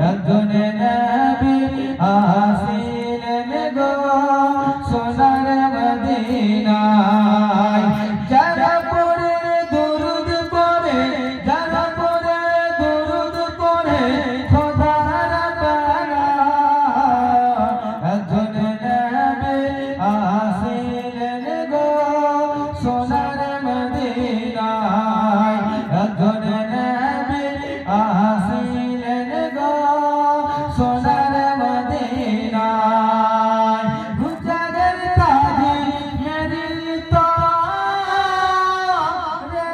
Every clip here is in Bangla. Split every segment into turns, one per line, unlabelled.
একজন নবী আসিলেন গো সোনার মদিনায় যারা পড়ে দুরুদ পড়ে যারা পড়ে দুরুদ পড়ে খোদার পানা একজন নবী আসিলেন গো সোনার মদিনায় একজন নবী আসিলেন গো সোনার মদিনায় গুজারের তাজি মেরি তো রে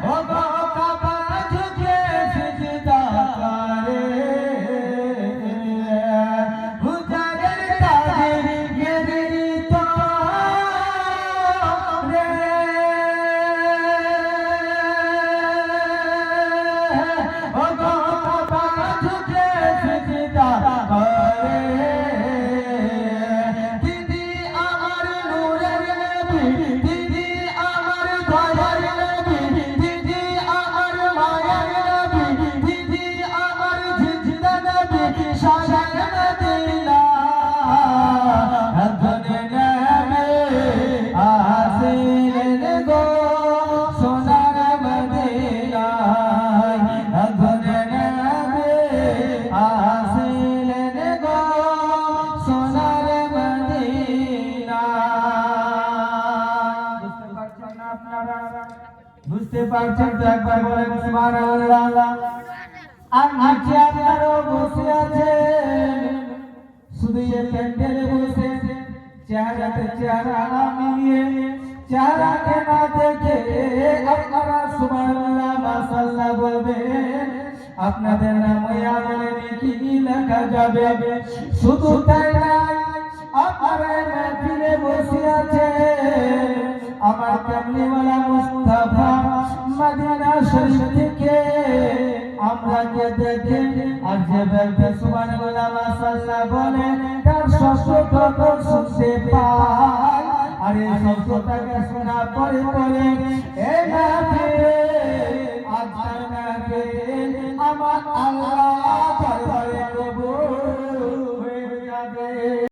ও গো কাবা ঝুঁকে সিজদা করে গুজারের তাজি মেরি তো রে ও গো কাবা ঝুঁকে সিজদা করে দিদি আমার নূরের নবী দিদি আমার দয়ার নবী দিদি আমার মায়ার নবী দিদি আমার জিন্দা নবী শাহের মদিনা একজন নবী আসিলেন গো সোনার মদিনায় একজন নবী আসিলেন গো সোনার মদিনায় বুঝতে পারছেন না আপনারা বুঝতে পারছেন তো একবার বলেন সুবহানাল্লাহ আর নিচে আপনারাও বসে আছেন শুধু এই প্যান্ডেলে বসে চেহারাতে চেহারা না মিলিয়ে চেহারাকে না দেখে আপনারা সুবহানাল্লাহ মাশাআল্লাহ বলবেন আপনাদের নামে আমলে নেকি লেখা যাবে শুধু তাই না আপনারা মাহফিলে বসে আছেন আমার কামলিওয়ালা মুস্তাফা মদিনা শরীফ থেকে আমরা কে দেখে আর যে ব্যক্তি সুবহানাল্লাহ মাশাআল্লাহ বলে তার শব্দ শুনতে পাই আর এই শব্দটাকে শোনা পরে পরে